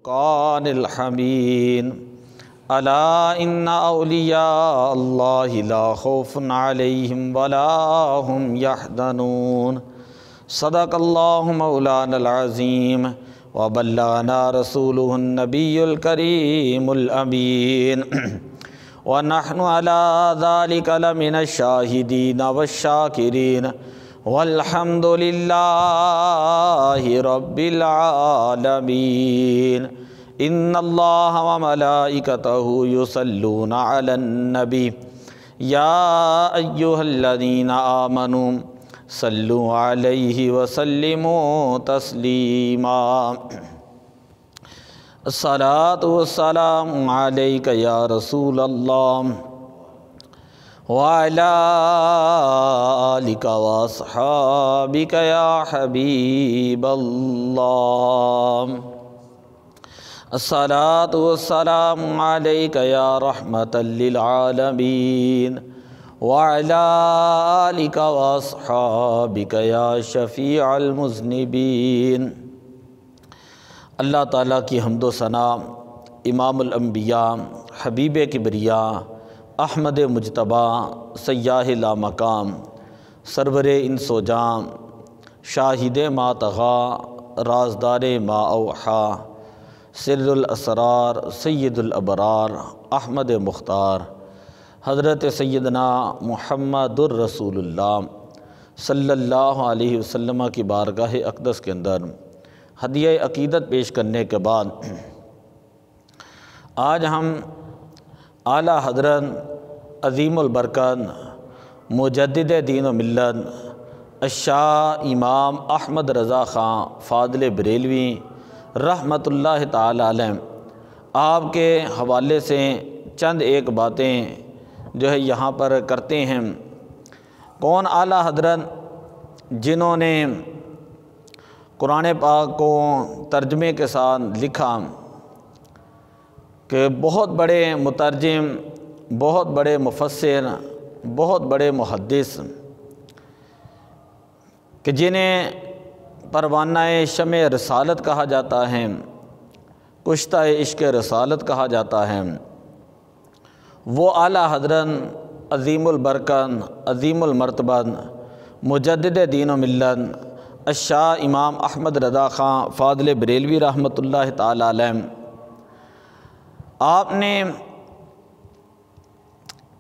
قان الحمین الا ان اولیاء اللہ لا خوف علیہم ولا هم یحزنون صدق اللہ مولانا العظیم وبلغنا رسولہ النبی الکریم الامین ونحن على ذلك لمن الشاہدین والشاکرین والحمد للہ رب العالمین ان اللہ وملائکتہ یصلون علی النبی یا ایہا الذین آمنوا صلوا علیہ وسلموا تسلیما الصلاۃ والسلام علیک یا رسول اللہ وعلی آلک واصحابک یا حبیب اللہ الصلاۃ والسلام علیک یا رحمۃ للعالمین وعلی آلک واصحابک یا شفیع المذنبین۔ اللہ تعالیٰ کی حمد و ثنا امام الانبیاء حبیب کبریاء احمد مجتبیٰ سیاح لامقام سرور انس و جاں شاہد ما طغیٰ رازدار ما اوحیٰ سر الاسرار سید الابرار احمد مختار حضرت سیدنا محمد الرسول اللہ صلی اللہ علیہ وسلم کی بارگاہ اقدس کے اندر ہدیہ عقیدت پیش کرنے کے بعد آج ہم اعلیٰ حضرت عظیم البرکت مجدد دین و ملت الشاہ امام احمد رضا خان فاضل بریلوی رحمۃ اللہ تعالی علیہ آپ کے حوالے سے چند ایک باتیں جو ہے یہاں پر کرتے ہیں۔ کون اعلیٰ حضرت جنہوں نے قرآن پاک کو ترجمے کے ساتھ لکھا کہ بہت بڑے مترجم، بہت بڑے مفسر، بہت بڑے محدث کہ جنہیں پروانہ شمع رسالت کہا جاتا ہے، کشتہ عشق رسالت کہا جاتا ہے، وہ اعلیٰ حضرت عظیم البرکت عظیم المرتبہ مجدد دین و ملت الشاہ امام احمد رضا خان فاضل بریلوی رحمۃ اللہ تعالی علیہ آپ نے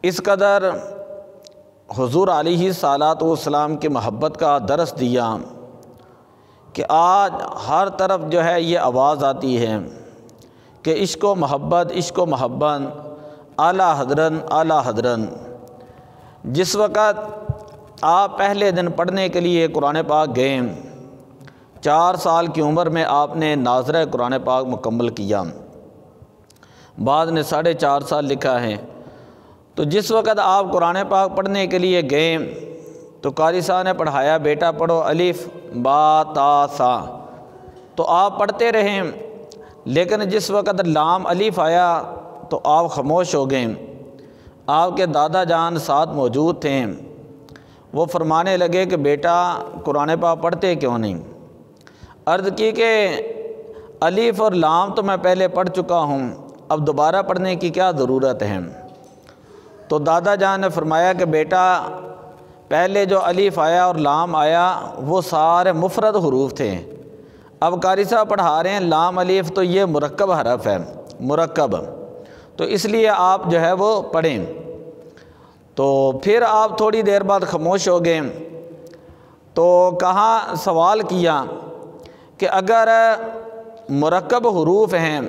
اس قدر حضور علیہ الصلاۃ والسلام کی محبت کا درس دیا کہ آج ہر طرف جو ہے یہ آواز آتی ہے کہ عشق و محبت اعلیٰ حضرت۔ جس وقت آپ پہلے دن پڑھنے کے لیے قرآن پاک گئے، 4 سال کی عمر میں آپ نے ناظرہ قرآن پاک مکمل کیا، بعض نے 4.5 سال لکھا ہے۔ تو جس وقت آپ قرآن پاک پڑھنے کے لیے گئے تو قاری صاحب نے پڑھایا، بیٹا پڑھو الف با تا سا، تو آپ پڑھتے رہے، لیکن جس وقت لام الف آیا تو آپ خاموش ہو گئے۔ آپ کے دادا جان ساتھ موجود تھے، وہ فرمانے لگے کہ بیٹا قرآن پاک پڑھتے کیوں نہیں؟ عرض کی کہ الف اور لام تو میں پہلے پڑھ چکا ہوں، اب دوبارہ پڑھنے کی کیا ضرورت ہے؟ تو دادا جان نے فرمایا کہ بیٹا پہلے جو الف آیا اور لام آیا وہ سارے مفرد حروف تھے، اب قاری صاحب پڑھا رہے ہیں لام الف تو یہ مرکب حرف ہے، مرکب، تو اس لیے آپ جو ہے وہ پڑھیں۔ تو پھر آپ تھوڑی دیر بعد خاموش ہو گئے، تو کہاں سوال کیا کہ اگر مرکب حروف ہیں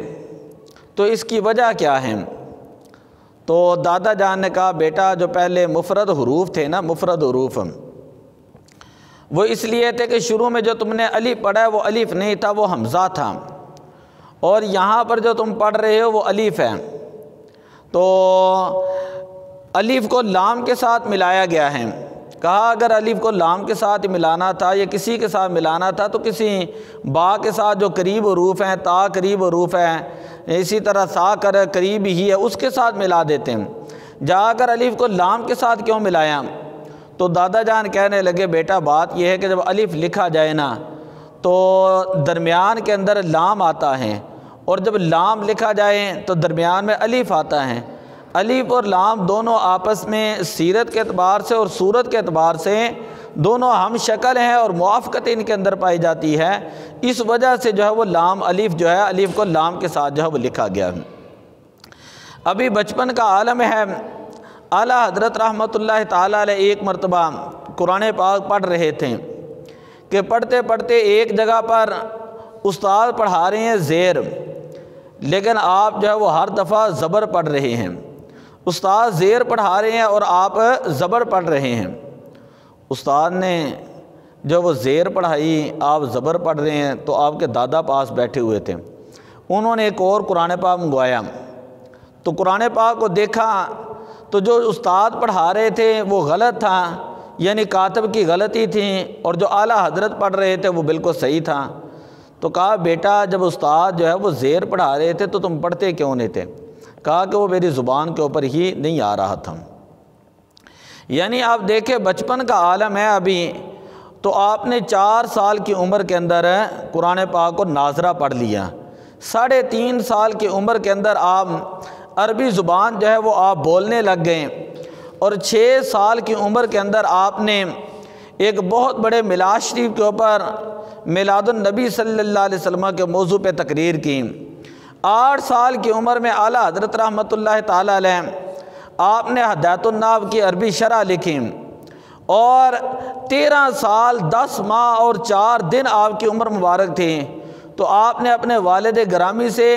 تو اس کی وجہ کیا ہے؟ تو دادا جان نے کہا بیٹا جو پہلے مفرد حروف تھے نا، مفرد حروف وہ اس لیے تھے کہ شروع میں جو تم نے الف پڑھا ہے وہ الف نہیں تھا، وہ حمزہ تھا، اور یہاں پر جو تم پڑھ رہے ہو وہ الف ہے، تو الف کو لام کے ساتھ ملایا گیا ہے۔ کہا اگر الف کو لام کے ساتھ ملانا تھا یا کسی کے ساتھ ملانا تھا تو کسی با کے ساتھ جو قریب حروف ہیں، تا قریب حروف ہیں، اسی طرح سا کر قریب ہی ہے، اس کے ساتھ ملا دیتے ہیں، جا کر الف کو لام کے ساتھ کیوں ملایا؟ تو دادا جان کہنے لگے بیٹا بات یہ ہے کہ جب الف لکھا جائے نا تو درمیان کے اندر لام آتا ہے، اور جب لام لکھا جائے تو درمیان میں الف آتا ہے۔ الف اور لام دونوں آپس میں سیرت کے اعتبار سے اور صورت کے اعتبار سے دونوں ہم شکل ہیں اور موافقت ان کے اندر پائی جاتی ہے، اس وجہ سے جو ہے وہ لام الف جو ہے، الف کو لام کے ساتھ جو ہے وہ لکھا گیا۔ ابھی بچپن کا عالم ہے، اعلیٰ حضرت رحمۃ اللہ تعالیٰ علیہ ایک مرتبہ قرآن پاک پڑھ رہے تھے کہ پڑھتے پڑھتے ایک جگہ پر استاد پڑھا رہے ہیں زیر، لیکن آپ جو ہے وہ ہر دفعہ زبر پڑھ رہے ہیں۔ استاد زیر پڑھا رہے ہیں اور آپ زبر پڑھ رہے ہیں۔ استاد نے جو وہ زیر پڑھائی، آپ زبر پڑھ رہے ہیں، تو آپ کے دادا پاس بیٹھے ہوئے تھے، انہوں نے ایک اور قرآن پاک منگوایا، تو قرآن پاک کو دیکھا تو جو استاد پڑھا رہے تھے وہ غلط تھا، یعنی کاتب کی غلطی تھی، اور جو اعلیٰ حضرت پڑھ رہے تھے وہ بالکل صحیح تھا۔ تو کہا بیٹا جب استاد جو ہے وہ زیر پڑھا رہے تھے تو تم پڑھتے کیوں نہیں تھے؟ کہا کہ وہ میری زبان کے اوپر ہی نہیں آ رہا تھا۔ یعنی آپ دیکھیں بچپن کا عالم ہے ابھی، تو آپ نے 4 سال کی عمر کے اندر قرآن پاک کو ناظرہ پڑھ لیا، 3.5 سال کی عمر کے اندر آپ عربی زبان جو ہے وہ آپ بولنے لگ گئے، اور 6 سال کی عمر کے اندر آپ نے ایک بہت بڑے میلاد شریف کے اوپر میلاد النبی صلی اللہ علیہ وسلم کے موضوع پہ تقریر کی۔ 8 سال کی عمر میں اعلیٰ حضرت رحمۃ اللہ تعالیٰ علیہ آپ نے ہدایت النحو کی عربی شرح لکھی، اور 13 سال 10 ماہ اور 4 دن آپ کی عمر مبارک تھی، تو آپ نے اپنے والد گرامی سے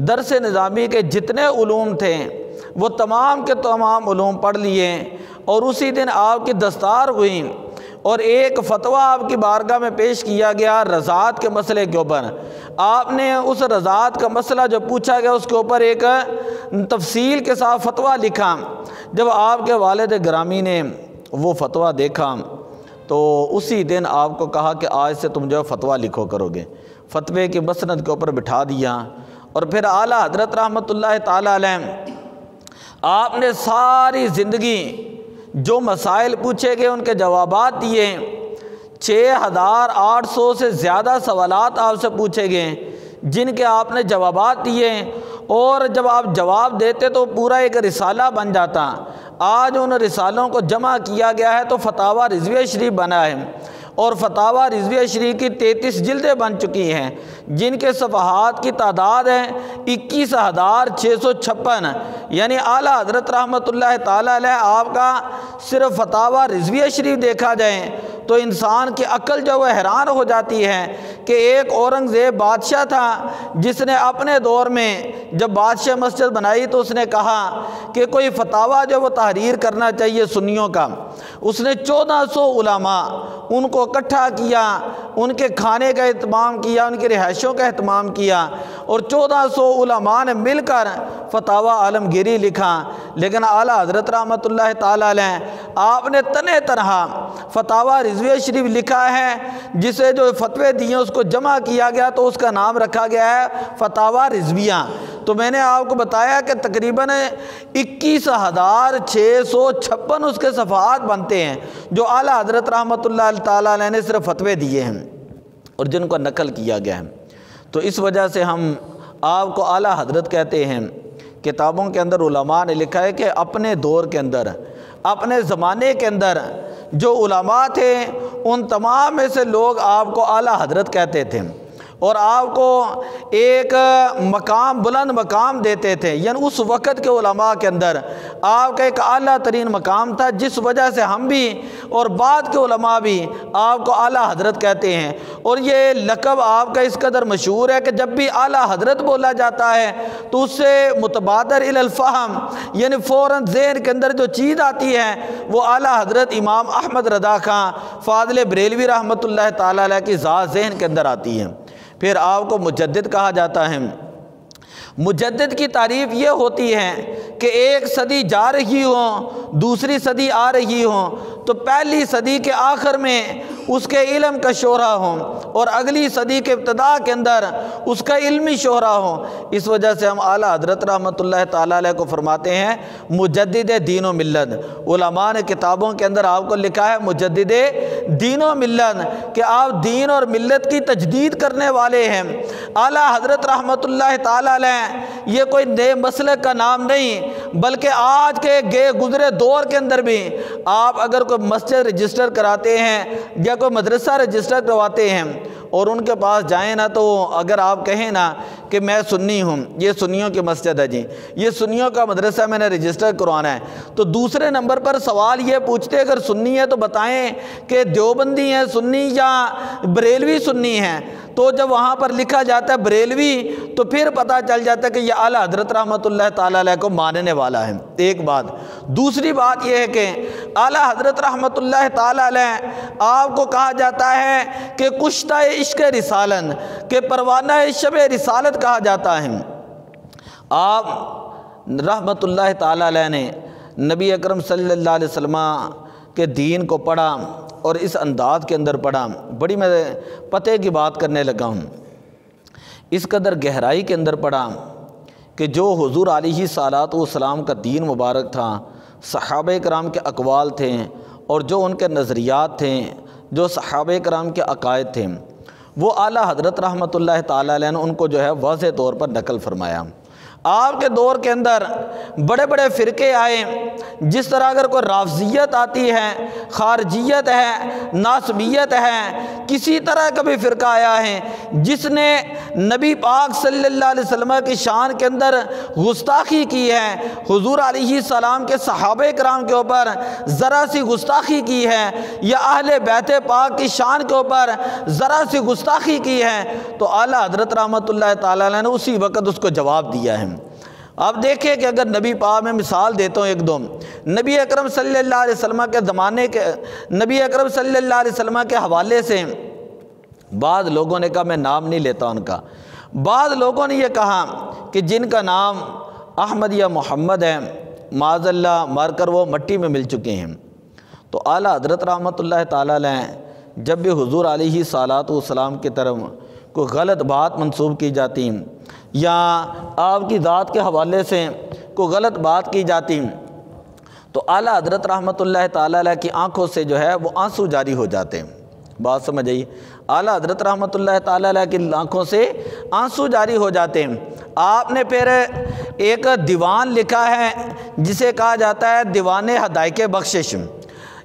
درس نظامی کے جتنے علوم تھے وہ تمام کے تمام علوم پڑھ لیے، اور اسی دن آپ کی دستار ہوئی، اور ایک فتویٰ آپ کی بارگاہ میں پیش کیا گیا رضاعت کے مسئلے کے اوپر۔ آپ نے اس رضاعت کا مسئلہ جو پوچھا گیا اس کے اوپر ایک تفصیل کے ساتھ فتویٰ لکھا۔ جب آپ کے والد گرامی نے وہ فتویٰ دیکھا تو اسی دن آپ کو کہا کہ آج سے تم جو ہے فتویٰ لکھو کرو گے، فتوے کی مسند کے اوپر بٹھا دیا۔ اور پھر اعلیٰ حضرت رحمۃ اللہ تعالیٰ علیہ آپ نے ساری زندگی جو مسائل پوچھے گئے ان کے جوابات دیے، 6800 سے زیادہ سوالات آپ سے پوچھے گئے جن کے آپ نے جوابات دیے، اور جب آپ جواب دیتے تو پورا ایک رسالہ بن جاتا۔ آج ان رسالوں کو جمع کیا گیا ہے تو فتاویٰ رضویہ شریف بنا ہے، اور فتاویٰ رضویہ شریف کی 33 جلدیں بن چکی ہیں جن کے صفحات کی تعداد ہے 21,656۔ یعنی اعلیٰ حضرت رحمۃ اللہ تعالیٰ علیہ آپ کا صرف فتاویٰ رضویہ شریف دیکھا جائے تو انسان کی عقل جو وہ حیران ہو جاتی ہے کہ ایک اورنگزیب بادشاہ تھا جس نے اپنے دور میں جب بادشاہ مسجد بنائی تو اس نے کہا کہ کوئی فتاویٰ جو وہ تحریر کرنا چاہیے سنیوں کا۔ اس نے 1400 علماء ان کو اکٹھا کیا، ان کے کھانے کا اہتمام کیا، ان کی رہائشوں کا اہتمام کیا، اور 1400 علماء نے مل کر فتاویٰ عالمگیری لکھا۔ لیکن اعلیٰ حضرت رحمۃ اللہ تعالیٰ علیہ آپ نے تنہ تنہا فتاویٰ رضویہ شریف لکھا ہے، جسے جو فتوے دیے اس کو جمع کیا گیا تو اس کا نام رکھا گیا ہے فتاویٰ رضویہ۔ تو میں نے آپ کو بتایا کہ تقریباً 21,656 اس کے صفحات بنتے ہیں جو اعلیٰ حضرت رحمۃ اللہ تعالیٰ علیہ نے صرف فتوے دیے ہیں اور جن کو نقل کیا گیا ہے۔ تو اس وجہ سے ہم آپ کو اعلیٰ حضرت کہتے ہیں۔ کتابوں کے اندر علماء نے لکھا ہے کہ اپنے دور کے اندر، اپنے زمانے کے اندر جو علماء تھے ان تمام میں سے لوگ آپ کو اعلیٰ حضرت کہتے تھے، اور آپ کو ایک مقام، بلند مقام دیتے تھے۔ یعنی اس وقت کے علماء کے اندر آپ کا ایک اعلیٰ ترین مقام تھا، جس وجہ سے ہم بھی اور بعد کے علماء بھی آپ کو اعلیٰ حضرت کہتے ہیں۔ اور یہ لقب آپ کا اس قدر مشہور ہے کہ جب بھی اعلیٰ حضرت بولا جاتا ہے تو اس سے متبادر الی الفہم، یعنی فوراً ذہن کے اندر جو چیز آتی ہے وہ اعلیٰ حضرت امام احمد رضا خان فاضل بریلوی رحمۃ اللہ تعالیٰ علیہ کی ذات ذہن کے اندر آتی ہے۔ پھر آپ کو مجدد کہا جاتا ہے۔ مجدد کی تعریف یہ ہوتی ہے کہ ایک صدی جا رہی ہو، دوسری صدی آ رہی ہو تو پہلی صدی کے آخر میں اس کے علم کا شہرہ ہو اور اگلی صدی کے ابتداء کے اندر اس کا علمی شہرہ ہو۔ اس وجہ سے ہم اعلیٰ حضرت رحمۃ اللہ تعالیٰ علیہ کو فرماتے ہیں مجدد دین و ملت۔ علماء نے کتابوں کے اندر آپ کو لکھا ہے مجدد دین و ملت، کہ آپ دین اور ملت کی تجدید کرنے والے ہیں۔ اعلیٰ حضرت رحمۃ اللہ تعالیٰ علیہ یہ کوئی نئے مسلک کا نام نہیں، بلکہ آج کے گزرے دور کے اندر بھی آپ اگر کوئی مسجد رجسٹر کراتے ہیں یا کوئی مدرسہ رجسٹر کرواتے ہیں اور ان کے پاس جائیں نا، تو اگر آپ کہیں نا کہ میں سنی ہوں، یہ سنیوں کی مسجد ہے جی، یہ سنیوں کا مدرسہ میں نے رجسٹر کروانا ہے، تو دوسرے نمبر پر سوال یہ پوچھتے اگر سنی ہے تو بتائیں کہ دیوبندی ہیں سنی یا بریلوی سنی ہیں۔ تو جب وہاں پر لکھا جاتا ہے بریلوی تو پھر پتہ چل جاتا ہے کہ یہ اعلیٰ حضرت رحمۃ اللہ تعالیٰ علیہ کو ماننے والا ہے، ایک بات۔ دوسری بات یہ ہے کہ اعلیٰ حضرت رحمۃ اللہ تعالیٰ علیہ آپ کو کہا جاتا ہے کہ کشتہ عشق رسالت، کہ پروانہ شب رسالت کہا جاتا ہے۔ آپ رحمۃ اللہ تعالیٰ علیہ نے نبی اکرم صلی اللہ علیہ وسلم کے دین کو پڑھا اور اس انداز کے اندر پڑھا، بڑی میں پتے کی بات کرنے لگا ہوں، اس قدر گہرائی کے اندر پڑھا کہ جو حضور علیہ الصلاۃ والسلام کا دین مبارک تھا، صحابہ کرام کے اقوال تھے اور جو ان کے نظریات تھے، جو صحابہ کرام کے عقائد تھے، وہ اعلیٰ حضرت رحمۃ اللہ تعالیٰ علیہ نے ان کو جو ہے واضح طور پر نقل فرمایا۔ آپ کے دور کے اندر بڑے بڑے فرقے آئے، جس طرح اگر کوئی رافضیت آتی ہے، خارجیت ہے، ناصبیت ہے، کسی طرح کا بھی فرقہ آیا ہے جس نے نبی پاک صلی اللہ علیہ وسلم کی شان کے اندر گستاخی کی ہے، حضور علیہ السلام کے صحابہ کرام کے اوپر ذرا سی گستاخی کی ہے، یا اہل بیت پاک کی شان کے اوپر ذرا سی گستاخی کی ہے، تو اعلیٰ حضرت رحمۃ اللہ تعالیٰ علیہ نے اسی وقت اس کو جواب دیا ہے۔ آپ دیکھیں کہ اگر نبی پاک میں مثال دیتا ہوں ایک دو، نبی اکرم صلی اللہ علیہ وسلم کے زمانے کے نبی اکرم صلی اللہ علیہ وسلم کے حوالے سے بعض لوگوں نے کہا، میں نام نہیں لیتا ان کا، بعض لوگوں نے یہ کہا کہ جن کا نام احمد یا محمد ہے، معاذ اللہ مار کر وہ مٹی میں مل چکے ہیں۔ تو اعلیٰ حضرت رحمۃ اللہ تعالیٰ علیہ جب بھی حضور علیہ الصلاۃ والسلام کی طرف کوئی غلط بات منسوب کی جاتی یا آپ کی ذات کے حوالے سے کوئی غلط بات کی جاتی تو اعلیٰ حضرت رحمۃ اللہ تعالیٰ علیہ کی آنکھوں سے جو ہے وہ آنسو جاری ہو جاتے ہیں۔ بات سمجھ آئی؟ اعلیٰ حضرت رحمۃ اللہ تعالیٰ علیہ کی آنکھوں سے آنسو جاری ہو جاتے ہیں۔ آپ نے پھر ایک دیوان لکھا ہے جسے کہا جاتا ہے دیوان ہدایت بخشش،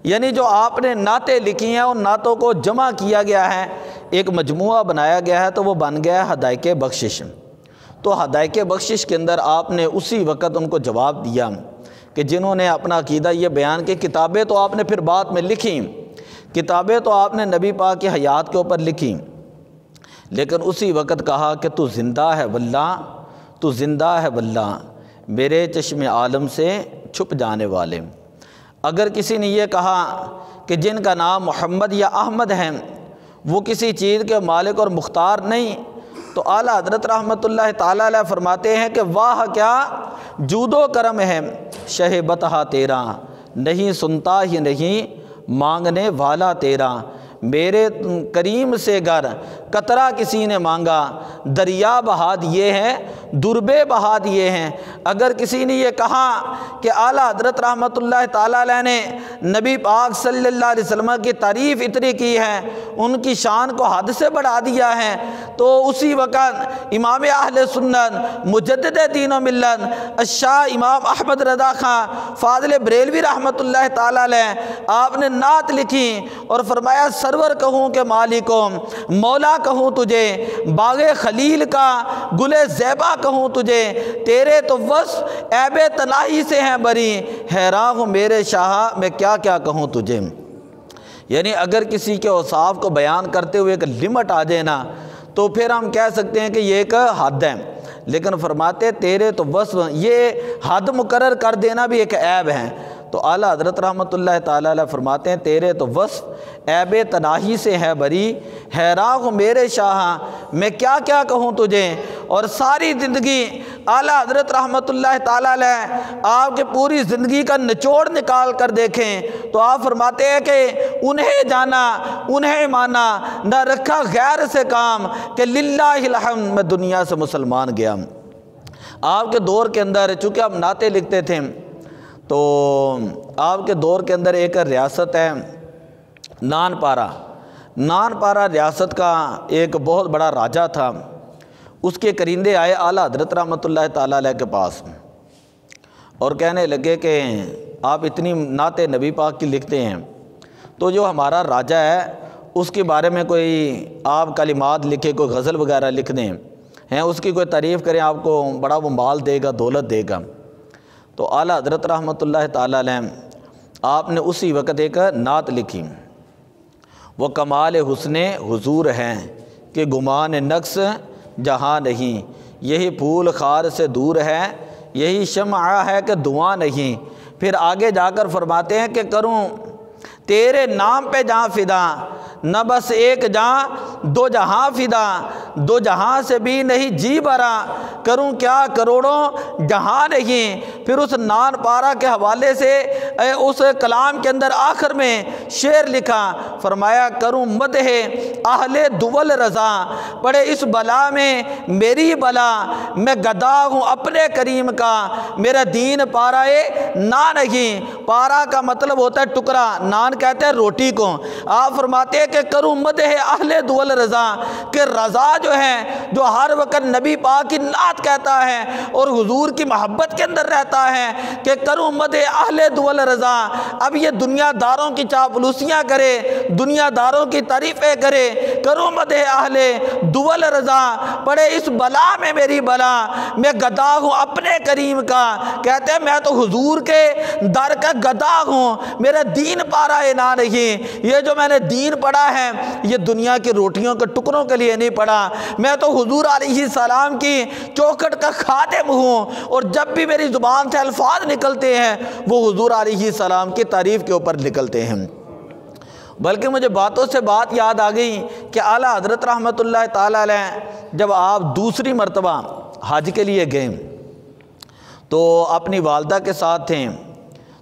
یعنی جو آپ نے نعتیں لکھی ہیں ان نعتوں کو جمع کیا گیا ہے، ایک مجموعہ بنایا گیا ہے، تو وہ بن گیا ہے ہدایت بخشش۔ تو ہدایت بخشش کے اندر آپ نے اسی وقت ان کو جواب دیا کہ جنہوں نے اپنا عقیدہ یہ بیان کی، کتابیں تو آپ نے پھر بعد میں لکھی، کتابیں تو آپ نے نبی پاک کی حیات کے اوپر لکھی، لیکن اسی وقت کہا کہ تو زندہ ہے واللہ، تو زندہ ہے واللہ میرے چشم عالم سے چھپ جانے والے۔ اگر کسی نے یہ کہا کہ جن کا نام محمد یا احمد ہیں وہ کسی چیز کے مالک اور مختار نہیں، تو اعلیٰ حضرت رحمۃ اللہ تعالیٰ علیہ فرماتے ہیں کہ واہ کیا جود و کرم ہے شہ بتہا تیرا، نہیں سنتا ہی نہیں مانگنے والا تیرا، میرے کریم سے گر قطرہ کسی نے مانگا دریا بہا دیے ہیں، دربے بہا دیے ہیں۔ اگر کسی نے یہ کہا کہ اعلیٰ حضرت رحمۃ اللہ تعالیٰ علیہ نے نبی پاک صلی اللہ علیہ وسلم کی تعریف اتنی کی ہے، ان کی شان کو حد سے بڑھا دیا ہے، تو اسی وقت امام اہل سنت مجدد دین و ملت الشاہ امام احمد رضا خان فاضل بریلوی رحمۃ اللہ تعالیٰ علیہ آپ نے نعت لکھی اور فرمایا سرور کہوں کہ مالکوں مولا کہوں تجھے، باغ خلیل کا گل زیبا کہوں تجھے، تیرے تو وصف عیب تناہی سے ہیں بری، حیران ہوں میرے شاہ میں کیا کیا کہوں تجھے۔ یعنی اگر کسی کے اوصاف کو بیان کرتے ہوئے ایک لمٹ آ جائے نا تو پھر ہم کہہ سکتے ہیں کہ یہ ایک حد ہے، لیکن فرماتے تیرے تو وصف، یہ حد مقرر کر دینا بھی ایک عیب ہے۔ تو اعلیٰ حضرت رحمۃ اللہ تعالیٰ علیہ فرماتے ہیں تیرے تو وصف عیب تناہی سے ہے بری، حیران ہوں میرے شاہ میں کیا کیا کہوں تجھے۔ اور ساری زندگی اعلیٰ حضرت رحمۃ اللہ تعالیٰ علیہ آپ کے پوری زندگی کا نچوڑ نکال کر دیکھیں تو آپ فرماتے ہیں کہ انہیں جانا انہیں مانا، نہ رکھا غیر سے کام، کہ للہ الحمد میں دنیا سے مسلمان گیا۔ آپ کے دور کے اندر چونکہ آپ نعتیں لکھتے تھے تو آپ کے دور کے اندر ایک ریاست ہے نان پارہ۔ نان پارہ ریاست کا ایک بہت بڑا راجہ تھا، اس کے کرندے آئے اعلیٰ حضرت رحمۃ اللہ تعالیٰ علیہ کے پاس اور کہنے لگے کہ آپ اتنی نعت نبی پاک کی لکھتے ہیں تو جو ہمارا راجہ ہے اس کے بارے میں کوئی آپ کلمات لکھے، کوئی غزل وغیرہ لکھ دیں ہیں، اس کی کوئی تعریف کریں، آپ کو بڑا وہ مال دے گا، دولت دے گا۔ تو اعلیٰ حضرت رحمۃ اللہ تعالیٰ علیہ آپ نے اسی وقت ایک نعت لکھی، وہ کمال حسن حضور ہیں کہ گمان نقص جہاں نہیں، یہی پھول خار سے دور ہے، یہی شمع ہے کہ دھواں نہیں۔ پھر آگے جا کر فرماتے ہیں کہ کروں تیرے نام پہ جہاں فدا، نہ بس ایک جہاں دو جہاں فدا، دو جہاں سے بھی نہیں جی بھرا، کروں کیا کروڑوں جہاں نہیں۔ پھر اس نان پارہ کے حوالے سے اس کلام کے اندر آخر میں شعر لکھا، فرمایا کروں مدح اہل دول رضا، پڑے اس بلا میں میری بلا، میں گدا ہوں اپنے کریم کا، میرا دین پارہ نا نہیں۔ پارہ کا مطلب ہوتا ہے ٹکڑا، نان کہتے ہیں روٹی کو۔ آپ فرماتے ہیں کہ کروں مدح اہل دول رضا، کہ رضا جو ہے جو ہر وقت نبی پاک کی نعت کہتا ہے اور حضور کی محبت کے اندر رہتا ہے، کہ کروں مدح اہل دول رضا۔ اب یہ دنیا داروں کی چاپلوسیاں کرے، دنیا داروں کی تعریفیں کرے، کروں مدح اہل دول رضا، پڑے اس بلا میں میری بلا، میں گدا ہوں اپنے کریم کا۔ کہتے ہیں میں تو حضور کے در کا گدا ہوں، میرا دین پارہ نا نہیں۔ یہ جو میں نے دین پڑھا ہے یہ دنیا کی روٹیوں کے ٹکڑوں کے لیے نہیں پڑھا، میں تو حضور علیہ السلام کی چوکھٹ کا خادم ہوں، اور جب بھی میری زبان سے الفاظ نکلتے ہیں وہ حضور علیہ السلام کی تعریف کے اوپر نکلتے ہیں۔ بلکہ مجھے باتوں سے بات یاد آ گئی کہ اعلیٰ حضرت رحمۃ اللہ تعالیٰ علیہ جب آپ دوسری مرتبہ حج کے لیے گئے تو اپنی والدہ کے ساتھ تھے،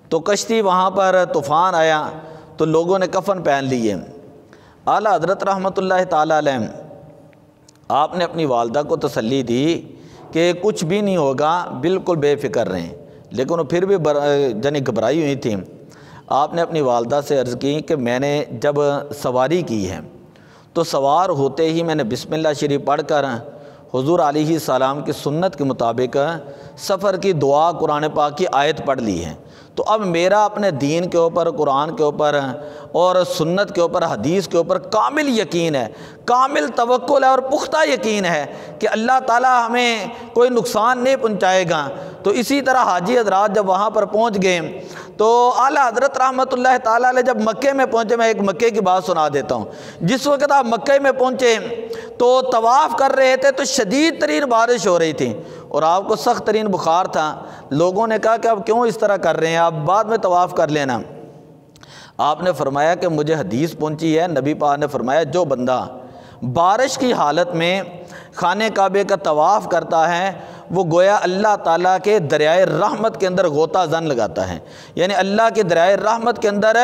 تو کشتی وہاں پر طوفان آیا تو لوگوں نے کفن پہن لیے۔ اعلیٰ حضرت رحمۃ اللہ تعالیٰ علیہ آپ نے اپنی والدہ کو تسلی دی کہ کچھ بھی نہیں ہوگا، بالکل بے فکر رہیں، لیکن وہ پھر بھی گھبرائی ہوئی تھیں۔ آپ نے اپنی والدہ سے عرض کی کہ میں نے جب سواری کی ہے تو سوار ہوتے ہی میں نے بسم اللہ شریف پڑھ کر حضور علیہ السلام کی سنت کے مطابق سفر کی دعا قرآن پاک کی آیت پڑھ لی ہے، تو اب میرا اپنے دین کے اوپر، قرآن کے اوپر اور سنت کے اوپر، حدیث کے اوپر کامل یقین ہے، کامل توکل ہے اور پختہ یقین ہے کہ اللہ تعالیٰ ہمیں کوئی نقصان نہیں پہنچائے گا۔ تو اسی طرح حاجی حضرات جب وہاں پر پہنچ گئے تو اعلیٰ حضرت رحمۃ اللہ تعالیٰ علیہ جب مکے میں پہنچے، میں ایک مکے کی بات سنا دیتا ہوں۔ جس وقت آپ مکے میں پہنچے تو طواف کر رہے تھے تو شدید ترین بارش ہو رہی تھی اور آپ کو سخت ترین بخار تھا۔ لوگوں نے کہا کہ آپ کیوں اس طرح کر رہے ہیں، آپ بعد میں طواف کر لینا۔ آپ نے فرمایا کہ مجھے حدیث پہنچی ہے، نبی پاک نے فرمایا جو بندہ بارش کی حالت میں خانہ کعبے کا طواف کرتا ہے وہ گویا اللہ تعالیٰ کے دریائے رحمت کے اندر غوطہ زن لگاتا ہے، یعنی اللہ کے دریائے رحمت کے اندر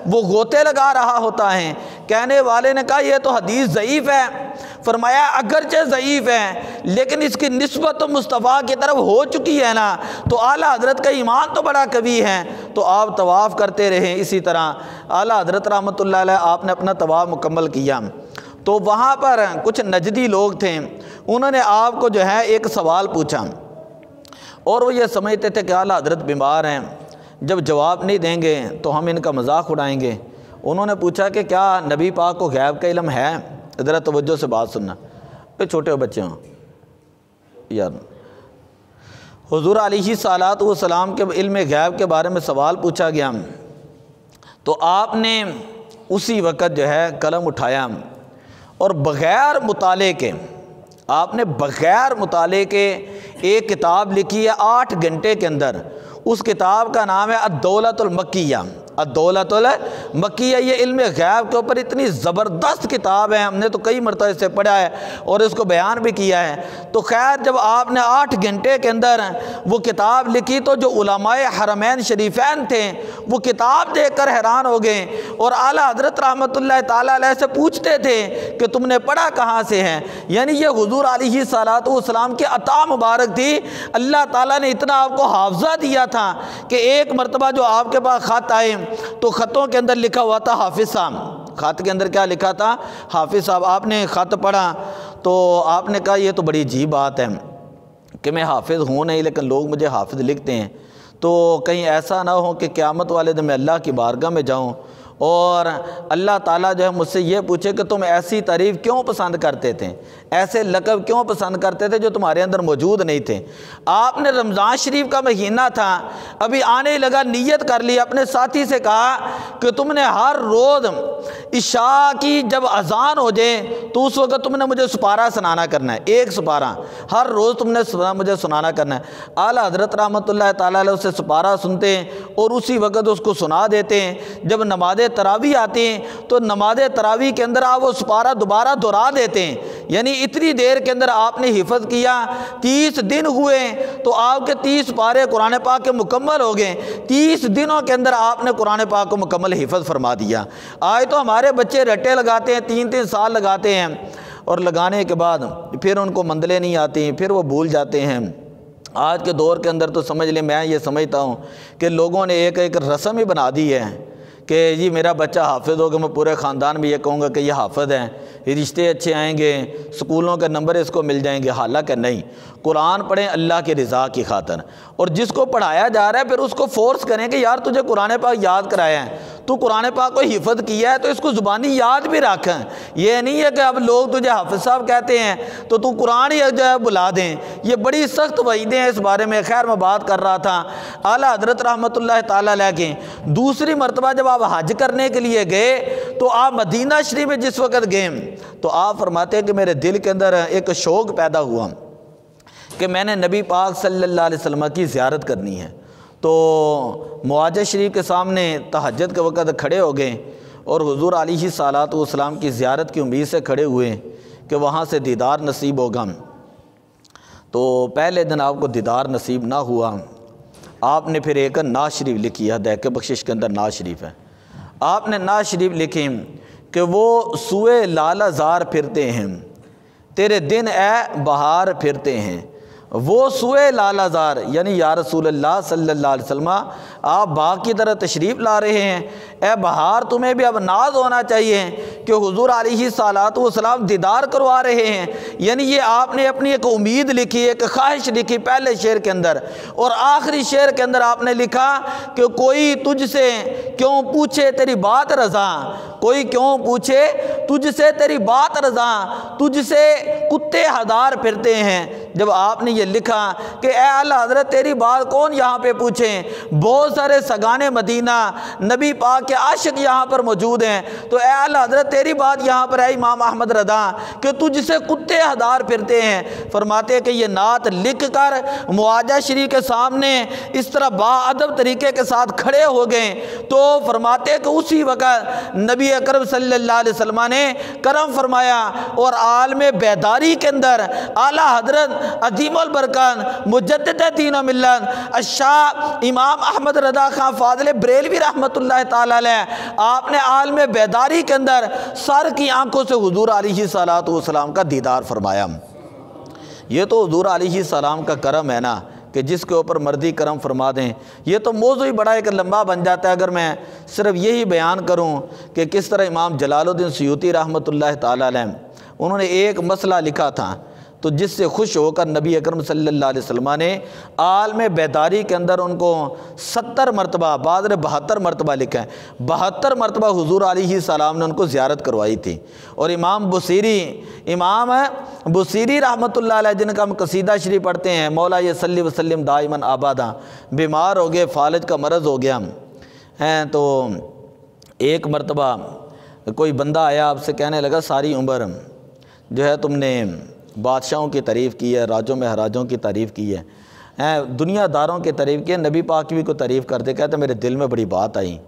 وہ غوطے لگا رہا ہوتا ہے۔ کہنے والے نے کہا یہ تو حدیث ضعیف ہے۔ فرمایا اگرچہ ضعیف ہے لیکن اس کی نسبت تو مصطفیٰ کی طرف ہو چکی ہے نا، تو اعلیٰ حضرت کا ایمان تو بڑا قوی ہے۔ تو آپ طواف کرتے رہے۔ اسی طرح اعلیٰ حضرت رحمۃ اللہ علیہ آپ نے اپنا طواف مکمل کیا تو وہاں پر کچھ نجدی لوگ تھے، انہوں نے آپ کو جو ہے ایک سوال پوچھا اور وہ یہ سمجھتے تھے کہ اعلیٰ حضرت بیمار ہیں، جب جواب نہیں دیں گے تو ہم ان کا مذاق اڑائیں گے۔ انہوں نے پوچھا کہ کیا نبی پاک کو غیب کا علم ہے؟ ذرا توجہ سے بات سننا، پہ چھوٹے بچے ہوں یار۔ حضور علیہ الصلوۃ والسلام کے علم غیب کے بارے میں سوال پوچھا گیا تو آپ نے اسی وقت جو ہے قلم اٹھایا اور بغیر مطالعے کے آپ نے بغیر مطالعے کے ایک کتاب لکھی ہے 8 گھنٹے کے اندر۔ اس کتاب کا نام ہے الدولۃ المکیہ، الدولۃ المکیہ، یہ علم غیب کے اوپر اتنی زبردست کتاب ہے، ہم نے تو کئی مرتبہ اس سے پڑھا ہے اور اس کو بیان بھی کیا ہے۔ تو خیر جب آپ نے 8 گھنٹے کے اندر وہ کتاب لکھی تو جو علماء حرمین شریفین تھے وہ کتاب دیکھ کر حیران ہو گئے، اور اعلیٰ حضرت رحمۃ اللہ تعالیٰ علیہ سے پوچھتے تھے کہ تم نے پڑھا کہاں سے ہے؟ یعنی یہ حضور علیہ الصلوۃ والسلام کی عطا مبارک تھی۔ اللہ تعالیٰ نے اتنا آپ کو حافظہ دیا تھا کہ ایک مرتبہ جو آپ کے پاس خط آئے تو خطوں کے اندر لکھا ہوا تھا حافظ صاحب۔ خط کے اندر کیا لکھا تھا؟ حافظ صاحب۔ آپ نے خط پڑھا تو آپ نے کہا یہ تو بڑی عجیب بات ہے کہ میں حافظ ہوں نہیں لیکن لوگ مجھے حافظ لکھتے ہیں، تو کہیں ایسا نہ ہو کہ قیامت والے دن میں اللہ کی بارگاہ میں جاؤں اور اللہ تعالیٰ جو ہے مجھ سے یہ پوچھے کہ تم ایسی تعریف کیوں پسند کرتے تھے، ایسے لقب کیوں پسند کرتے تھے جو تمہارے اندر موجود نہیں تھے۔ آپ نے رمضان شریف کا مہینہ تھا، ابھی آنے لگا، نیت کر لی، اپنے ساتھی سے کہا کہ تم نے ہر روز عشاء کی جب اذان ہو جائے تو اس وقت تم نے مجھے سپارہ سنانا کرنا ہے، ایک سپارہ ہر روز تم نے مجھے سنانا کرنا ہے۔ اعلیٰ حضرت رحمۃ اللہ تعالیٰ علیہ اسے سپارہ سنتے ہیں اور اسی وقت اس کو سنا دیتے ہیں۔ جب نماز تراویح آتی ہیں تو نماز تراویح کے اندر آپ وہ سپارہ دوبارہ دہرا دیتے ہیں، یعنی اتنی دیر کے اندر آپ نے حفظ کیا۔ 30 دن ہوئے تو آپ کے 30 پارے قرآن پاک کے مکمل ہو گئے۔ 30 دنوں کے اندر آپ نے قرآن پاک کو مکمل حفظ فرما دیا۔ آج تو ہمارے بچے رٹے لگاتے ہیں، 3 سال لگاتے ہیں، اور لگانے کے بعد پھر ان کو مندلیں نہیں آتی، پھر وہ بھول جاتے ہیں۔ آج کے دور کے اندر تو سمجھ لیں، میں یہ سمجھتا ہوں کہ لوگوں نے ایک رسم ہی بنا دی ہے کہ جی میرا بچہ حافظ ہوگا، میں پورے خاندان میں یہ کہوں گا کہ یہ حافظ ہیں، یہ رشتے اچھے آئیں گے، سکولوں کے نمبر اس کو مل جائیں گے۔ حالانکہ نہیں، قرآن پڑھیں اللہ کی رضا کی خاطر، اور جس کو پڑھایا جا رہا ہے پھر اس کو فورس کریں کہ یار تجھے قرآن پاک یاد کرایا ہے، تو قرآن پاک کو حفظ کیا ہے تو اس کو زبانی یاد بھی رکھیں۔ یہ نہیں ہے کہ اب لوگ تجھے حافظ صاحب کہتے ہیں تو تو قرآن ہی جو ہے بلا دیں، یہ بڑی سخت وعیدیں ہیں اس بارے میں۔ خیر میں بات کر رہا تھا اعلیٰ حضرت رحمۃ اللہ تعالیٰ علیہ کے دوسری مرتبہ جب آپ حج کرنے کے لیے گئے تو آپ مدینہ شریف میں جس وقت گئے تو آپ فرماتے ہیں کہ میرے دل کے اندر ایک شوق پیدا ہوا کہ میں نے نبی پاک صلی اللہ علیہ وسلم کی زیارت کرنی ہے۔ تو معاجہ شریف کے سامنے تہجد کے وقت کھڑے ہو گئے اور حضور علیہ الصلوۃ والسلام کی زیارت کی امید سے کھڑے ہوئے کہ وہاں سے دیدار نصیب ہوگا۔ تو پہلے دن آپ کو دیدار نصیب نہ ہوا، آپ نے پھر ایک نعت شریف لکھی ہے، حدیقہ بخشش کے اندر نعت شریف ہے۔ آپ نے نعت شریف لکھی کہ وہ سوئے لالہ زار پھرتے ہیں، تیرے دن اے بہار پھرتے ہیں۔ وہ سوئے لالہ زار یعنی یا رسول اللہ صلی اللہ علیہ وسلم آپ باغ کی طرح تشریف لا رہے ہیں، اے بہار تمہیں بھی اب ناز ہونا چاہیے کہ حضور علیہ الصلوۃ والسلام دیدار کروا رہے ہیں۔ یعنی یہ آپ نے اپنی ایک امید لکھی، ایک خواہش لکھی پہلے شعر کے اندر، اور آخری شعر کے اندر آپ نے لکھا کہ کوئی تجھ سے کیوں پوچھے تیری بات رضا، کوئی کیوں پوچھے تجھ سے تیری بات رضا، تجھ سے کتے ہزار پھرتے ہیں۔ جب آپ نے یہ لکھا کہ اے اعلیٰ حضرت تیری بات کون یہاں پہ پوچھیں، بہت سارے سگانے مدینہ نبی پاک کے عاشق یہاں پر موجود ہیں، تو اے اعلیٰ حضرت تیری بات یہاں پر ہے امام احمد رضا کہ تجھ سے کتے ہزار پھرتے ہیں۔ فرماتے ہیں کہ یہ نعت لکھ کر معاجہ شریف کے سامنے اس طرح با ادب طریقے کے ساتھ کھڑے ہو گئے تو فرماتے ہیں کہ اسی وقت نبی اکرم صلی اللہ علیہ وسلم نے کرم فرمایا اور عالم بیداری کے اندر اعلیٰ حضرت عظیم البرکات مجدد دین و ملت الشاہ امام احمد رضا خان فاضل بریلوی رحمۃ اللہ تعالی علیہ، آپ نے عالم بیداری کے اندر سر کی آنکھوں سے حضور علیہ الصلوۃ والسلام کا دیدار فرمایا۔ یہ تو حضور علیہ السلام کا کرم ہے نا کہ جس کے اوپر مرضی کرم فرما دیں۔ یہ تو موضوع ہی بڑا ایک لمبا بن جاتا ہے اگر میں صرف یہی بیان کروں کہ کس طرح امام جلال الدین سیوطی رحمۃ اللہ تعالی علیہ انہوں نے ایک مسئلہ لکھا تھا تو جس سے خوش ہو کر نبی اکرم صلی اللہ علیہ وسلم نے عالم بیداری کے اندر ان کو 70 مرتبہ بعض نے 72 مرتبہ لکھا ہے، 72 مرتبہ حضور علیہ السلام نے ان کو زیارت کروائی تھی۔ اور امام بصیری رحمۃ اللہ علیہ جن کا ہم قصیدہ شریف پڑھتے ہیں، مولا یہ صلی وسلم دائماً آبادہ، بیمار ہو گئے، فالج کا مرض ہو گیا ہیں، تو ایک مرتبہ کوئی بندہ آیا آپ سے کہنے لگا ساری عمر جو ہے تم نے بادشاہوں کی تعریف کی ہے، راجوں مہاراجوں کی تعریف کی ہے، دنیا داروں کی تعریف کی ہے، نبی پاک کی بھی کوئی تعریف کرتے، کہتے میرے دل میں بڑی بات آئی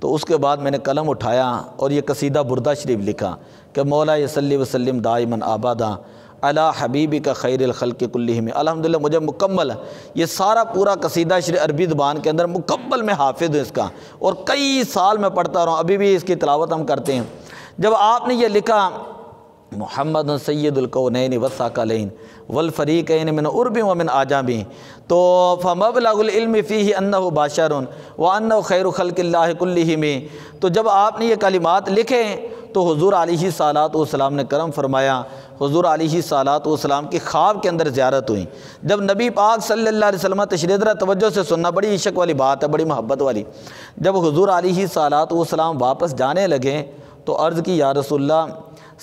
تو اس کے بعد میں نے قلم اٹھایا اور یہ قصیدہ بردہ شریف لکھا کہ مولا صلی وسلم دائما آبادا علی حبیبی کا خیر الخلق کلہم۔ الحمدللہ مجھے مکمل یہ سارا پورا قصیدہ شریف عربی زبان کے اندر مکمل میں حافظ ہوں اس کا، اور کئی سال میں پڑھتا رہا ہوں، ابھی بھی اس کی تلاوت ہم کرتے ہیں۔ جب آپ نے یہ لکھا محمد سید الکونین والثقلین والفریقین من عرب ومن اعجم، تو فمبلغ العلم فیہ انہ بشر وانہ خیر خلق اللہ کلہم، تو جب آپ نے یہ کلمات لکھے تو حضور علیہ الصلوۃ والسلام نے کرم فرمایا، حضور علیہ الصلوۃ والسلام کی خواب کے اندر زیارت ہوئی۔ جب نبی پاک صلی اللہ علیہ وسلم تشریف ذرا توجہ سے سننا، بڑی عشق والی بات ہے، بڑی محبت والی۔ جب حضور علیہ الصلوۃ والسلام واپس جانے لگے تو عرض کی یا رسول اللہ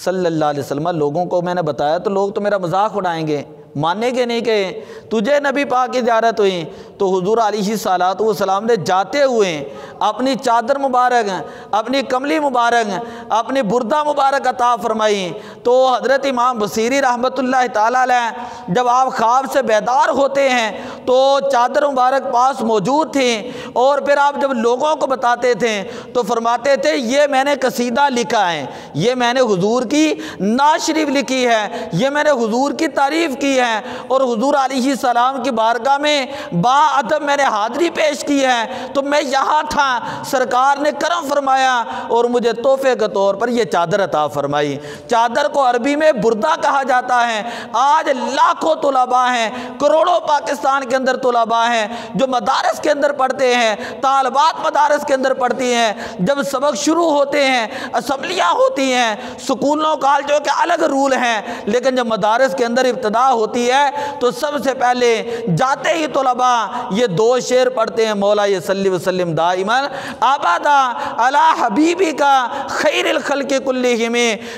صلی اللہ علیہ وسلم، لوگوں کو میں نے بتایا تو لوگ تو میرا مذاق اڑائیں گے، ماننے کے نہیں کہ تجھے نبی پاک کی زیارت ہوئی۔ تو حضور علیہ الصلوۃ والسلام نے جاتے ہوئے اپنی چادر مبارک، اپنی کملی مبارک، اپنی بردہ مبارک عطا فرمائی۔ تو حضرت امام بصیری رحمۃ اللہ تعالیٰ علیہ جب آپ خواب سے بیدار ہوتے ہیں تو چادر مبارک پاس موجود تھی، اور پھر آپ جب لوگوں کو بتاتے تھے تو فرماتے تھے یہ میں نے قصیدہ لکھا ہے، یہ میں نے حضور کی نعت شریف لکھی ہے، یہ میں نے حضور کی تعریف کی ہے، اور حضور علیہ السلام کی بارگاہ میں با ادب میں نے حاضری پیش کی ہے۔ تو میں یہاں تھا، سرکار نے کرم فرمایا اور مجھے تحفے کے طور پر یہ چادر عطا فرمائی۔ چادر کو عربی میں بردہ کہا جاتا ہے۔ آج لاکھوں طلباء ہیں، کروڑوں پاکستان کے اندر طلباء ہیں جو مدارس کے اندر پڑھتے ہیں، طالبات مدارس کے اندر پڑھتی ہیں۔ جب سبق شروع ہوتے ہیں، اسمبلیاں ہوتی ہیں، سکولوں کالجوں کے الگ رول ہیں، لیکن جب مدارس کے اندر ابتدا ہوتی ہے تو سب سے پہلے جاتے ہی طلباء یہ دو شعر پڑھتے ہیں، مولا صلی وسلم دائما ابدا علی حبیبی کا خیر الخلق کلہم۔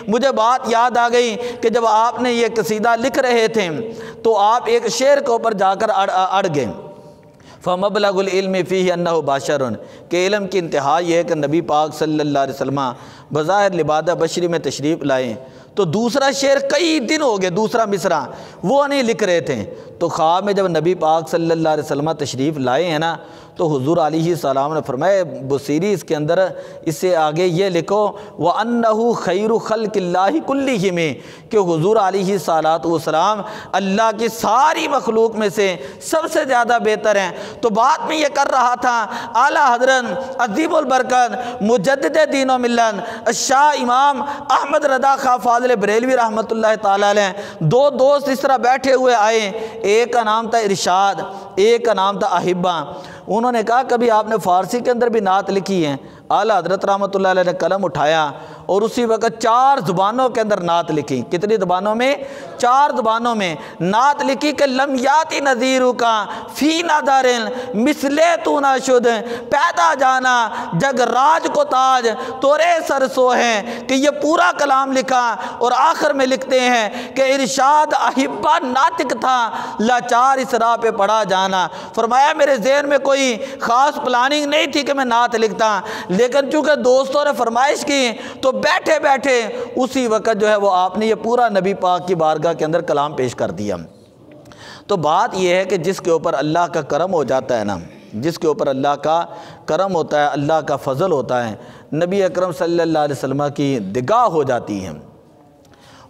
مجھے بات یاد آ گئی کہ جب آپ نے یہ قصیدہ لکھ رہے تھے تو آپ ایک شعر کے اوپر جا کر اڑ گئے، فمبلغ العلم فیہ انہ بشر، کہ علم کی انتہا یہ ہے کہ نبی پاک صلی اللہ علیہ وسلم بظاہر لبادہ بشری میں تشریف لائے۔ تو دوسرا شعر کئی دن ہو گئے، دوسرا مصرع وہ نہیں لکھ رہے تھے۔ تو خواب میں جب نبی پاک صلی اللہ علیہ وسلم تشریف لائے ہیں نا، تو حضور علیہ السلام نے فرمایا بصیری اس کے اندر اس سے آگے یہ لکھو وَأَنَّهُ خَيْرُ خَلْقِ اللَّهِ كُلِّهِمْ، کہ حضور علیہ الصلوۃ والسلام اللہ کی ساری مخلوق میں سے سب سے زیادہ بہتر ہیں۔ تو بات میں یہ کر رہا تھا اعلیٰ حضرت عظیم البرکت مجدد دین و ملت شاہ امام احمد رضا خان فاضل بریلوی رحمۃ اللہ تعالیٰ علیہ، دو دوست اس طرح بیٹھے ہوئے آئے، ایک کا نام تھا ارشاد، ایک کا نام تھا احبہ۔ انہوں نے کہا کبھی آپ نے فارسی کے اندر بھی نعت لکھی ہے؟ اعلیٰ حضرت رحمۃ اللہ علیہ نے قلم اٹھایا اور اسی وقت 4 زبانوں کے اندر نعت لکھی۔ کتنی زبانوں میں؟ 4 زبانوں میں نعت لکھی کہ لم یاتی نذیرو کا فی نظر مثلے تو نہ شد، پیدا جانا جگ راج کو تاج تورے سر سو ہے، کہ یہ پورا کلام لکھا اور آخر میں لکھتے ہیں کہ ارشاد احبہ ناطق تھا لاچار اس راہ پہ پڑا جانا۔ فرمایا میرے ذہن میں کوئی خاص پلاننگ نہیں تھی کہ میں نعت لکھتا، لیکن چونکہ دوستوں نے فرمائش کی تو بیٹھے بیٹھے اسی وقت جو ہے وہ آپ نے یہ پورا نبی پاک کی بارگاہ کے اندر کلام پیش کر دیا۔ تو بات یہ ہے کہ جس کے اوپر اللہ کا کرم ہو جاتا ہے نا، جس کے اوپر اللہ کا کرم ہوتا ہے، اللہ کا فضل ہوتا ہے، نبی اکرم صلی اللہ علیہ وسلم کی نگاہ ہو جاتی ہے،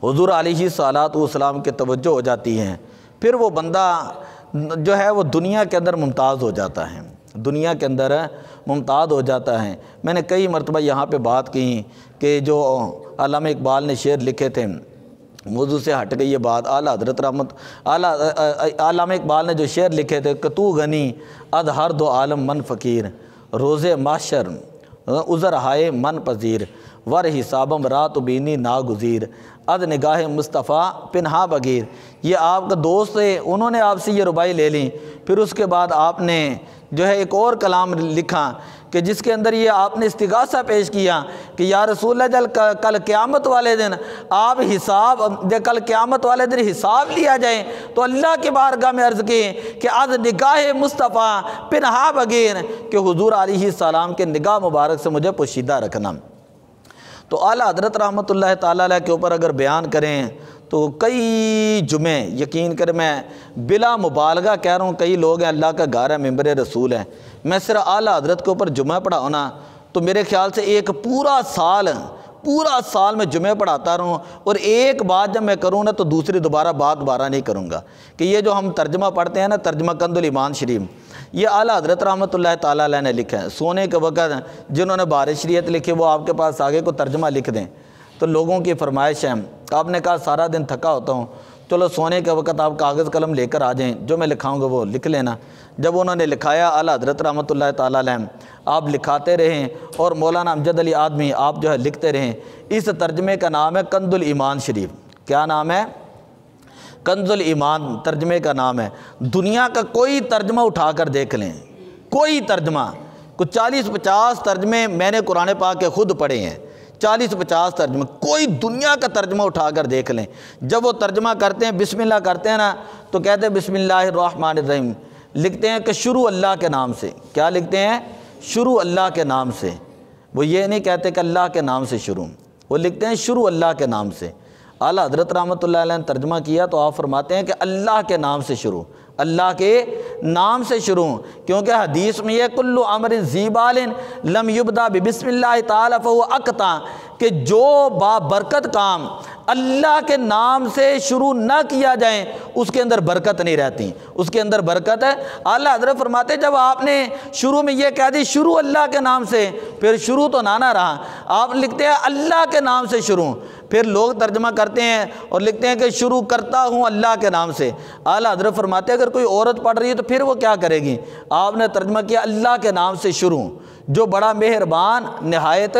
حضور علیہ الصلوۃ والسلام کی توجہ ہو جاتی ہے، پھر وہ بندہ جو ہے وہ دنیا کے اندر ممتاز ہو جاتا ہے، دنیا کے اندر ممتاز ہو جاتا ہے۔ میں نے کئی مرتبہ یہاں پہ بات کی کہ جو علامہ اقبال نے شعر لکھے تھے، موضوع سے ہٹ گئی یہ بات، علامہ اقبال نے جو شعر لکھے تھے کہ تو غنی اد ہر دو عالم من فقیر، روز محشر عذر ہائے من پذیر، ور حسابم رات بینی ناگزیر، اد نگاہ مصطفیٰ پنہا بغیر۔ یہ آپ کا دوست تھے، انہوں نے آپ سے یہ ربائی لے لی۔ پھر اس کے بعد آپ نے جو ہے ایک اور کلام لکھا کہ جس کے اندر یہ آپ نے استغاثہ پیش کیا کہ یا رسول اللہ جل کل قیامت والے دن آپ کل قیامت والے دن حساب لیا جائے تو اللہ کی بارگاہ میں عرض کی کہ از نگاہ مصطفیٰ پنہا بغیر، کہ حضور علیہ السلام کے نگاہ مبارک سے مجھے پوشیدہ رکھنا۔ تو اعلیٰ حضرت رحمۃ اللہ تعالیٰ علیہ کے اوپر اگر بیان کریں تو کئی جمعے، یقین کریں میں بلا مبالغہ کہہ رہا ہوں، کئی لوگ ہیں اللہ کا گھر ہے، ممبر رسول ہے، میں صرف اعلیٰ حضرت کے اوپر جمعہ پڑھاؤں نا تو میرے خیال سے ایک پورا سال میں جمعے پڑھاتا رہوں، اور ایک بات جب میں کروں نا تو دوسری دوبارہ نہیں کروں گا۔ کہ یہ جو ہم ترجمہ پڑھتے ہیں نا، ترجمہ کنز الایمان شریف، یہ اعلیٰ حضرت رحمۃ اللہ تعالیٰ علیہ نے لکھا ہے۔ سونے کے وقت جنہوں نے بارش شریعت لکھی وہ آپ کے پاس آگے کو ترجمہ لکھ دیں۔ تو لوگوں کی فرمائش ہے، آپ نے کہا سارا دن تھکا ہوتا ہوں، چلو سونے کے وقت آپ کاغذ قلم لے کر آ جائیں، جو میں لکھاؤں گا وہ لکھ لینا۔ جب انہوں نے لکھایا اعلیٰ حضرت رحمۃ اللہ تعالیٰ علیہ، آپ لکھاتے رہیں اور مولانا امجد علی آدمی آپ جو ہے لکھتے رہیں۔ اس ترجمے کا نام ہے کنز الایمان شریف۔ کیا نام ہے؟ کنز الایمان ترجمے کا نام ہے۔ دنیا کا کوئی ترجمہ اٹھا کر دیکھ لیں، کوئی ترجمہ، کچھ 40-50 ترجمے میں نے قرآن پاک کے خود پڑھے ہیں، 40-50 ترجمے، کوئی دنیا کا ترجمہ اٹھا کر دیکھ لیں۔ جب وہ ترجمہ کرتے ہیں، بسم اللہ کرتے ہیں نا، تو کہتے ہیں بسم اللہ الرحمن الرحیم، لکھتے ہیں کہ شروع اللہ کے نام سے۔ کیا لکھتے ہیں؟ شروع اللہ کے نام سے۔ وہ یہ نہیں کہتے کہ اللہ کے نام سے شروع، وہ لکھتے ہیں شروع اللہ کے نام سے۔ اعلیٰ حضرت رحمۃ اللہ علیہ نے ترجمہ کیا تو آپ فرماتے ہیں کہ اللہ کے نام سے شروع، اللہ کے نام سے شروع، کیونکہ حدیث میں یہ کل امر ذی بال لم یبدا بسم اللہ تعالی فہو اقطع، کہ جو بابرکت کام اللہ کے نام سے شروع نہ کیا جائیں اس کے اندر برکت نہیں رہتی، اس کے اندر برکت ہے۔ اعلیٰ حضرت فرماتے ہیں جب آپ نے شروع میں یہ کہہ دی شروع اللہ کے نام سے، پھر شروع تو نہ رہا، آپ لکھتے ہیں اللہ کے نام سے شروع، پھر لوگ ترجمہ کرتے ہیں اور لکھتے ہیں کہ شروع کرتا ہوں اللہ کے نام سے۔ اعلیٰ حضرت فرماتے ہیں اگر کوئی عورت پڑھ رہی ہے تو پھر وہ کیا کرے گی؟ آپ نے ترجمہ کیا اللہ کے نام سے شروع، جو بڑا مہربان نہایت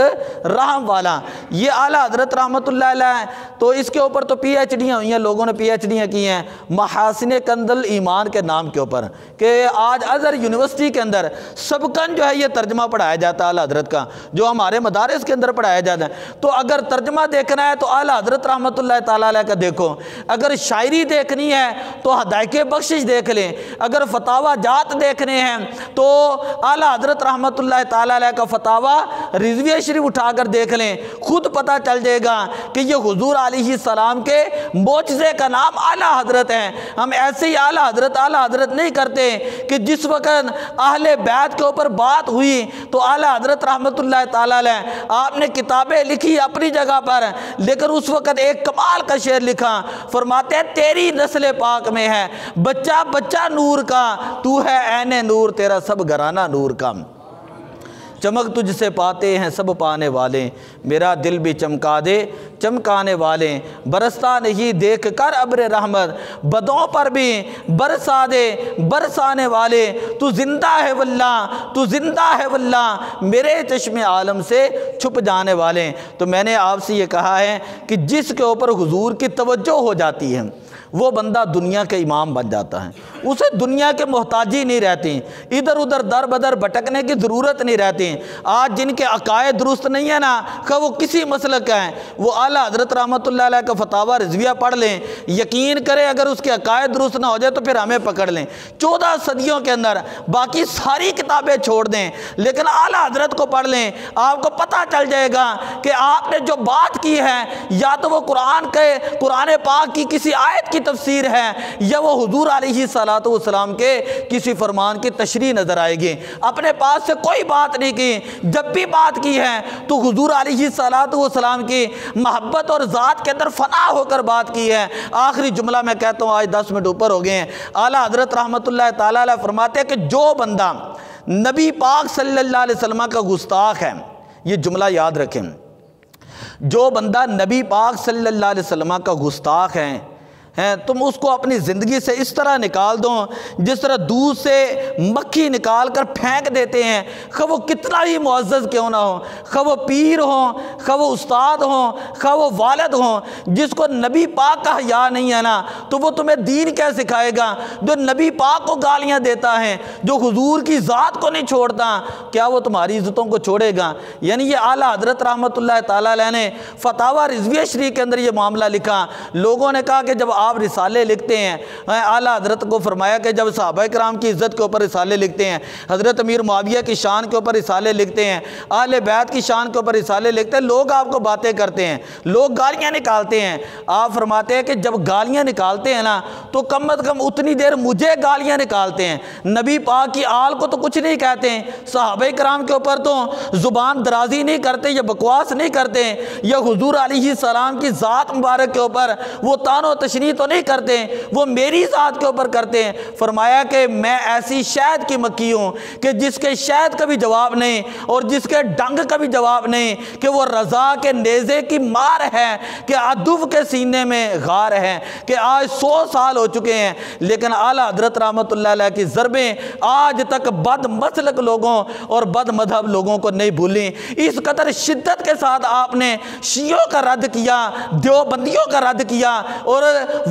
رحم والا۔ یہ اعلیٰ حضرت رحمۃ اللہ علیہ، تو اس کے اوپر تو پی ایچ ڈیاں ہوئی ہیں، لوگوں نے پی ایچ ڈیاں کی ہیں محاسن کنز الایمان کے نام کے اوپر، کہ آج ازہر یونیورسٹی کے اندر سبقاً جو ہے یہ ترجمہ پڑھایا جاتا ہے اعلیٰ حضرت کا، جو ہمارے مدارس کے اندر پڑھایا جاتا ہے۔ تو اگر ترجمہ دیکھنا ہے تو اعلیٰ حضرت رحمۃ اللہ تعالیٰ علیہ کا دیکھو، اگر شاعری دیکھنی ہے تو ہدایت بخشش دیکھ لیں، اگر فتاوی جات دیکھنے ہیں تو اعلیٰ حضرت رحمۃ اللہ تعالیٰ علیہ کا فتاوی رضویہ شریف اٹھا کر دیکھ لیں، خود پتہ چل جائے گا کہ یہ حضور علیہ السلام کے معجزے کا نام اعلیٰ حضرت ہے۔ ہم ایسے ہی اعلیٰ حضرت نہیں کرتے کہ جس وقت اہل بیت کے اوپر بات ہوئی تو اعلیٰ حضرت رحمۃ اللہ تعالیٰ علیہ آپ نے کتابیں لکھی اپنی جگہ پر، لیکن اس وقت ایک کمال کا شعر لکھا، فرماتے ہیں تیری نسل پاک میں ہے بچہ بچہ نور کا، تو ہے عین نور تیرا سب گھرانہ نور کا، چمک تجھ سے پاتے ہیں سب پانے والے، میرا دل بھی چمکا دے چمکانے والے، برستا نہیں دیکھ کر ابر رحمت، بدوں پر بھی برسا دے برسانے والے، تو زندہ ہے واللہ تو زندہ ہے واللہ، میرے چشم عالم سے چھپ جانے والے۔ تو میں نے آپ سے یہ کہا ہے کہ جس کے اوپر حضور کی توجہ ہو جاتی ہے وہ بندہ دنیا کے امام بن جاتا ہے، اسے دنیا کے محتاجی نہیں رہتی، ادھر ادھر در بدر بھٹکنے کی ضرورت نہیں رہتی۔ آج جن کے عقائد درست نہیں ہے نا، کہ وہ کسی مسلک کا ہے، وہ اعلیٰ حضرت رحمۃ اللہ علیہ کا فتاوی رضویہ پڑھ لیں، یقین کریں اگر اس کے عقائد درست نہ ہو جائے تو پھر ہمیں پکڑ لیں 14 صدیوں کے اندر، باقی ساری کتابیں چھوڑ دیں لیکن اعلیٰ حضرت کو پڑھ لیں، آپ کو پتہ چل جائے گا کہ آپ نے جو بات کی ہے یا تو وہ قرآن پاک کی کسی آیت کی تفسیر ہے یا وہ حضور علیہ السلام کے کسی فرمان کی تشریح نظر آئے گی۔ اپنے پاس سے کوئی بات نہیں کی، جب بھی بات کی ہے تو حضور علیہ السلام کی محبت اور ذات کے اندر فنا ہو کر بات کی ہے۔ آخری جملہ میں کہتا ہوں، آج 10 منٹ اوپر ہو گئے ہیں، اعلیٰ حضرت رحمۃ اللہ تعالیٰ علیہ فرماتے ہیں کہ جو بندہ نبی پاک صلی اللہ علیہ وسلم کا گستاخ ہے، یہ جملہ یاد رکھیں، جو بندہ نبی پاک صلی اللہ علیہ وسلم کا گستاخ ہے، تم اس کو اپنی زندگی سے اس طرح نکال دو جس طرح دودھ سے مکھی نکال کر پھینک دیتے ہیں، خواہ وہ کتنا ہی معزز کیوں نہ ہو، خواہ وہ پیر ہوں، خواہ وہ استاد ہوں، خواہ وہ والد ہوں، جس کو نبی پاک کا حیا نہیں ہے نا تو وہ تمہیں دین کیا سکھائے گا؟ جو نبی پاک کو گالیاں دیتا ہے، جو حضور کی ذات کو نہیں چھوڑتا، کیا وہ تمہاری عزتوں کو چھوڑے گا؟ یعنی یہ اعلیٰ حضرت رحمۃ اللہ تعالیٰ علیہ نے فتاوی رضویہ شریف کے اندر یہ معاملہ لکھا۔ لوگوں نے کہا کہ جب آپ رسالے لکھتے ہیں، اعلیٰ حضرت کو فرمایا کہ جب صحابہ کرام کی عزت کے اوپر رسالے لکھتے ہیں، حضرت امیر معاویہ کی شان کے اوپر رسالے لکھتے ہیں، اہل بیت کی شان کے اوپر رسالے لکھتے ہیں، لوگ آپ کو باتیں کرتے ہیں، لوگ گالیاں نکالتے ہیں۔ آپ فرماتے ہیں کہ جب گالیاں نکالتے ہیں نا تو کم از کم اتنی دیر مجھے گالیاں نکالتے ہیں، نبی پاک کی آل کو تو کچھ نہیں کہتے ہیں، صحابہ کرام کے اوپر تو زبان درازی نہیں کرتے یا بکواس نہیں کرتے، یا حضور علیہ السلام کی ذات مبارک کے اوپر وہ طعن و تشنیع تو نہیں کرتے، وہ میری ذات کے اوپر کرتے ہیں۔ فرمایا کہ میں ایسی شہد کی مکھی ہوں کہ جس کے شہد کا بھی جواب نہیں اور جس کے ڈنگ کا بھی جواب نہیں، کہ وہ رضا کے نیزے کی مار ہے، کہ عدو کے سینے میں غار ہے، کہ آج 100 سال ہو چکے ہیں لیکن اعلیٰ حضرت رحمۃ اللہ علیہ کی ضربیں آج تک بد مسلک لوگوں اور بد مذہب لوگوں کو نہیں بھولیں۔ اس قدر شدت کے ساتھ آپ نے شیعوں کا رد کیا، دیوبندیوں کا رد کیا اور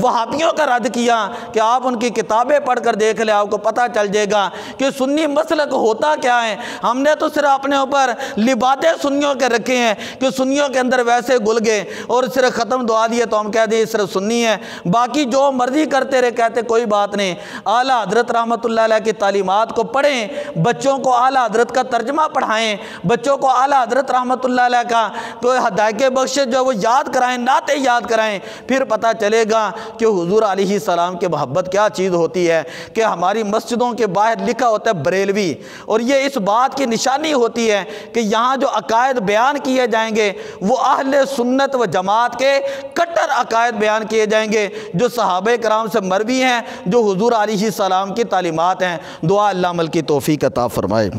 وہابیوں کا رد کیا کہ آپ ان کی کتابیں پڑھ کر دیکھ لیں، آپ کو پتہ چل جائے گا کہ سنی مسلک ہوتا کیا ہے۔ ہم نے تو صرف اپنے اوپر لبادے سنیوں کے رکھے ہیں کہ سنیوں کے اندر ویسے گل گئے اور صرف ختم دعا دیے تو ہم کہہ دیں صرف سنی ہے، باقی جو مرضی کرتے رہے کہتے کوئی بات نہیں۔ اعلیٰ حضرت رحمۃ اللہ علیہ کی تعلیمات کو پڑھیں، بچوں کو اعلیٰ حضرت کا ترجمہ پڑھائیں، بچوں کو اعلیٰ حضرت رحمۃ اللہ علیہ کا کوئی ہدایت بخش جو وہ یاد کرائیں، نعتیں یاد کرائیں، پھر پتہ چلے گا کہ حضور علیہ السلام کی محبت کیا چیز ہوتی ہے۔ کہ ہماری مسجدوں کے باہر لکھا ہوتا ہے بریلوی، اور یہ اس بات کی نشانی ہوتی ہے کہ یہاں جو عقائد بیان کیے جائیں گے وہ اہل سنت و جماعت کے کٹر عقائد بیان کیے جائیں گے جو صحابہ کرام سے مروی ہیں، جو حضور علیہ السلام کی تعلیمات ہیں۔ دعا اللہ عمل کی توفیق عطا فرمائے۔